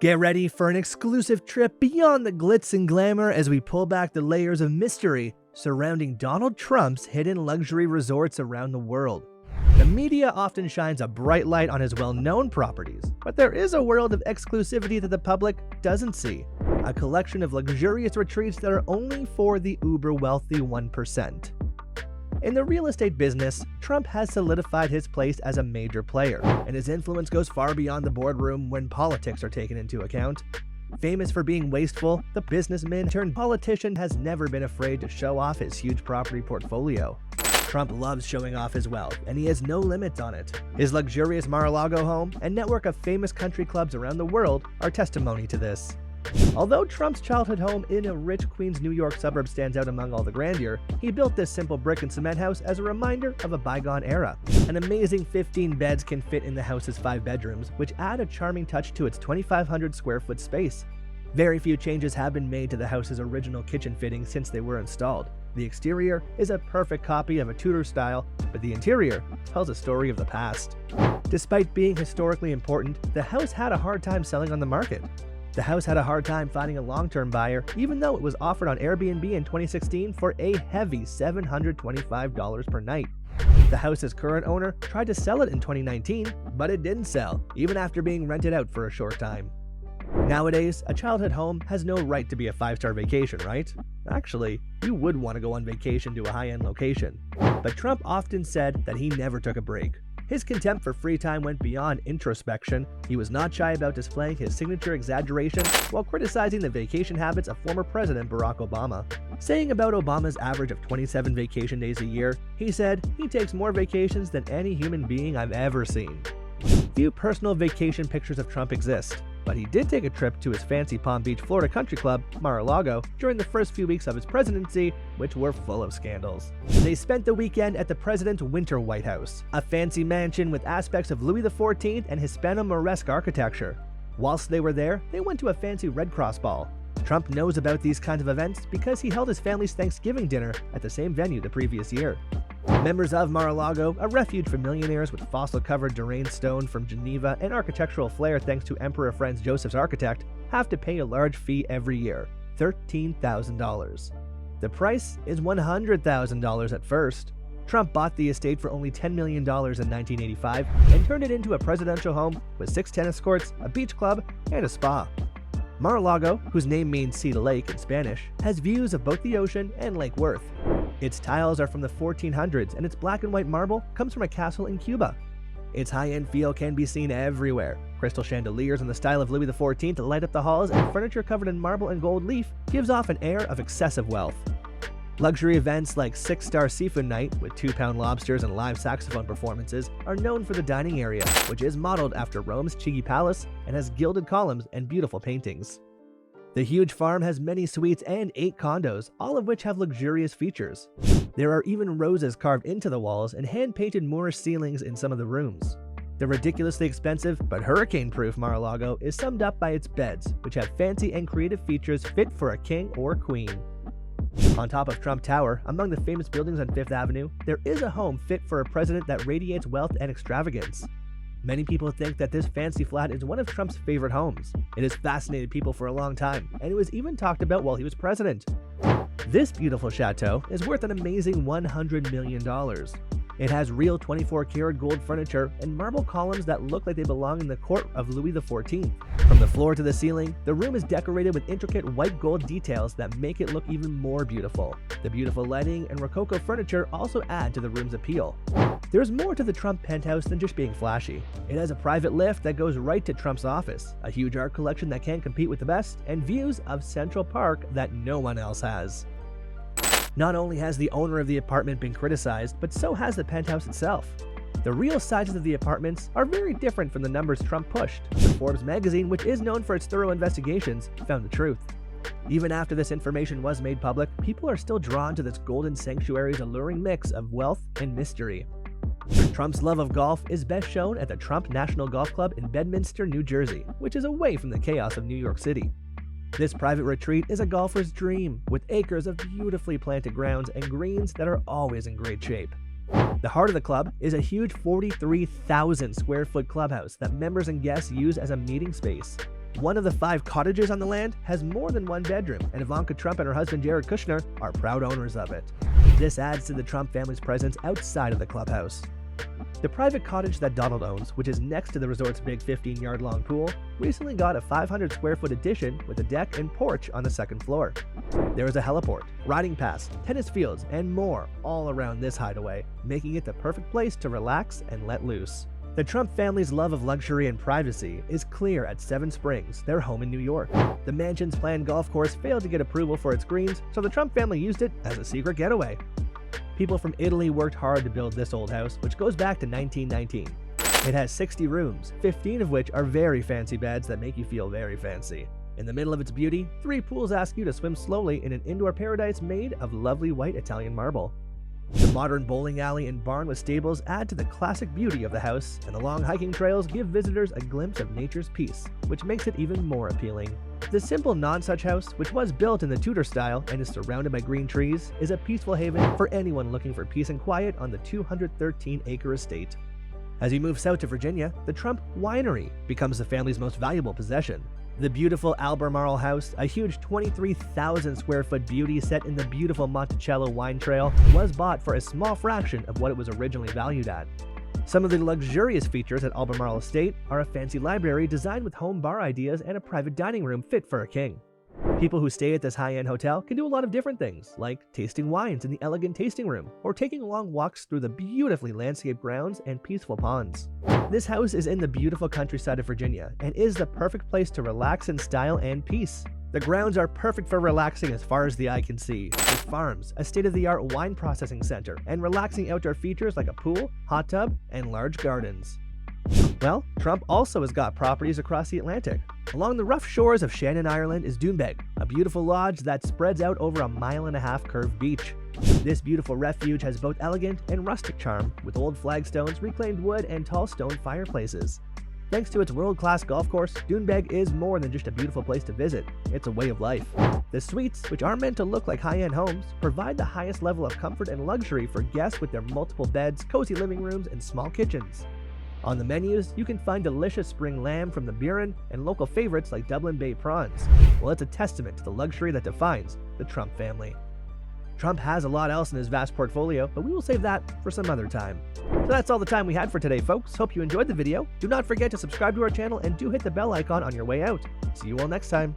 Get ready for an exclusive trip beyond the glitz and glamour as we pull back the layers of mystery surrounding Donald Trump's hidden luxury resorts around the world. The media often shines a bright light on his well-known properties, but there is a world of exclusivity that the public doesn't see. A collection of luxurious retreats that are only for the uber-wealthy 1%. In the real estate business, Trump has solidified his place as a major player, and his influence goes far beyond the boardroom when politics are taken into account. Famous for being wasteful, the businessman turned politician has never been afraid to show off his huge property portfolio. Trump loves showing off his wealth, and he has no limits on it. His luxurious Mar-a-Lago home and network of famous country clubs around the world are testimony to this. Although Trump's childhood home in a rich Queens, New York suburb stands out among all the grandeur, he built this simple brick and cement house as a reminder of a bygone era. An amazing 15 beds can fit in the house's 5 bedrooms, which add a charming touch to its 2,500 square foot space. Very few changes have been made to the house's original kitchen fittings since they were installed. The exterior is a perfect copy of a Tudor style, but the interior tells a story of the past. Despite being historically important, the house had a hard time selling on the market. The house had a hard time finding a long-term buyer, even though it was offered on Airbnb in 2016 for a heavy $725 per night. The house's current owner tried to sell it in 2019, but it didn't sell, even after being rented out for a short time. Nowadays, a childhood home has no right to be a 5-star vacation, right? Actually, you would want to go on vacation to a high-end location. But Trump often said that he never took a break. His contempt for free time went beyond introspection. He was not shy about displaying his signature exaggeration while criticizing the vacation habits of former President Barack Obama. Saying about Obama's average of 27 vacation days a year, he said, "He takes more vacations than any human being I've ever seen." Few personal vacation pictures of Trump exist, but he did take a trip to his fancy Palm Beach, Florida country club, Mar-a-Lago, during the first few weeks of his presidency, which were full of scandals. They spent the weekend at the President's Winter White House, a fancy mansion with aspects of Louis XIV and Hispano-Moresque architecture. Whilst they were there, they went to a fancy Red Cross ball. Trump knows about these kinds of events because he held his family's Thanksgiving dinner at the same venue the previous year. Members of Mar-a-Lago, a refuge for millionaires with fossil-covered Dorian stone from Geneva and architectural flair thanks to Emperor Franz Joseph's architect, have to pay a large fee every year, $13,000. The price is $100,000 at first. Trump bought the estate for only $10 million in 1985 and turned it into a presidential home with 6 tennis courts, a beach club, and a spa. Mar-a-Lago, whose name means sea to lake in Spanish, has views of both the ocean and Lake Worth. Its tiles are from the 1400s and its black and white marble comes from a castle in Cuba. Its high-end feel can be seen everywhere. Crystal chandeliers in the style of Louis XIV light up the halls, and furniture covered in marble and gold leaf gives off an air of excessive wealth. Luxury events like 6-star seafood night with 2-pound lobsters and live saxophone performances are known for the dining area, which is modeled after Rome's Chigi Palace and has gilded columns and beautiful paintings. The huge farm has many suites and 8 condos, all of which have luxurious features. There are even roses carved into the walls and hand-painted Moorish ceilings in some of the rooms. The ridiculously expensive but hurricane-proof Mar-a-Lago is summed up by its beds, which have fancy and creative features fit for a king or queen. On top of Trump Tower, among the famous buildings on 5th Avenue, there is a home fit for a president that radiates wealth and extravagance. Many people think that this fancy flat is one of Trump's favorite homes. It has fascinated people for a long time, and it was even talked about while he was president. This beautiful chateau is worth an amazing $100 million. It has real 24-karat gold furniture and marble columns that look like they belong in the court of Louis XIV. From the floor to the ceiling, the room is decorated with intricate white gold details that make it look even more beautiful. The beautiful lighting and Rococo furniture also add to the room's appeal. There's more to the Trump penthouse than just being flashy. It has a private lift that goes right to Trump's office, a huge art collection that can't compete with the best, and views of Central Park that no one else has. Not only has the owner of the apartment been criticized, but so has the penthouse itself. The real sizes of the apartments are very different from the numbers Trump pushed. The Forbes magazine, which is known for its thorough investigations, found the truth. Even after this information was made public, people are still drawn to this golden sanctuary's alluring mix of wealth and mystery. Trump's love of golf is best shown at the Trump National Golf Club in Bedminster, New Jersey, which is away from the chaos of New York City. This private retreat is a golfer's dream, with acres of beautifully planted grounds and greens that are always in great shape. The heart of the club is a huge 43,000 square foot clubhouse that members and guests use as a meeting space. One of the 5 cottages on the land has more than one bedroom, and Ivanka Trump and her husband Jared Kushner are proud owners of it. This adds to the Trump family's presence outside of the clubhouse. The private cottage that Donald owns, which is next to the resort's big 15-yard-long pool, recently got a 500-square-foot addition with a deck and porch on the 2nd floor. There is a heliport, riding paths, tennis fields, and more all around this hideaway, making it the perfect place to relax and let loose. The Trump family's love of luxury and privacy is clear at Seven Springs, their home in New York. The mansion's planned golf course failed to get approval for its greens, so the Trump family used it as a secret getaway. People from Italy worked hard to build this old house, which goes back to 1919. It has 60 rooms, 15 of which are very fancy beds that make you feel very fancy. In the middle of its beauty, 3 pools ask you to swim slowly in an indoor paradise made of lovely white Italian marble. The modern bowling alley and barn with stables add to the classic beauty of the house, and the long hiking trails give visitors a glimpse of nature's peace, which makes it even more appealing. The simple non-such house, which was built in the Tudor style and is surrounded by green trees, is a peaceful haven for anyone looking for peace and quiet on the 213-acre estate. As you move south to Virginia, the Trump Winery becomes the family's most valuable possession. The beautiful Albemarle House, a huge 23,000 square foot beauty set in the beautiful Monticello wine trail, was bought for a small fraction of what it was originally valued at. Some of the luxurious features at Albemarle Estate are a fancy library designed with home bar ideas and a private dining room fit for a king. People who stay at this high-end hotel can do a lot of different things, like tasting wines in the elegant tasting room, or taking long walks through the beautifully landscaped grounds and peaceful ponds. This house is in the beautiful countryside of Virginia and is the perfect place to relax in style and peace. The grounds are perfect for relaxing as far as the eye can see, with farms, a state-of-the-art wine processing center, and relaxing outdoor features like a pool, hot tub, and large gardens. Well, Trump also has got properties across the Atlantic. Along the rough shores of Shannon, Ireland is Doonbeg, a beautiful lodge that spreads out over a 1.5-mile curved beach. This beautiful refuge has both elegant and rustic charm, with old flagstones, reclaimed wood, and tall stone fireplaces. Thanks to its world-class golf course, Doonbeg is more than just a beautiful place to visit, it's a way of life. The suites, which are meant to look like high-end homes, provide the highest level of comfort and luxury for guests with their multiple beds, cozy living rooms, and small kitchens. On the menus, you can find delicious spring lamb from the Buren and local favorites like Dublin Bay prawns. Well, it's a testament to the luxury that defines the Trump family. Trump has a lot else in his vast portfolio, but we will save that for some other time. So that's all the time we had for today, folks. Hope you enjoyed the video. Do not forget to subscribe to our channel and do hit the bell icon on your way out. See you all next time.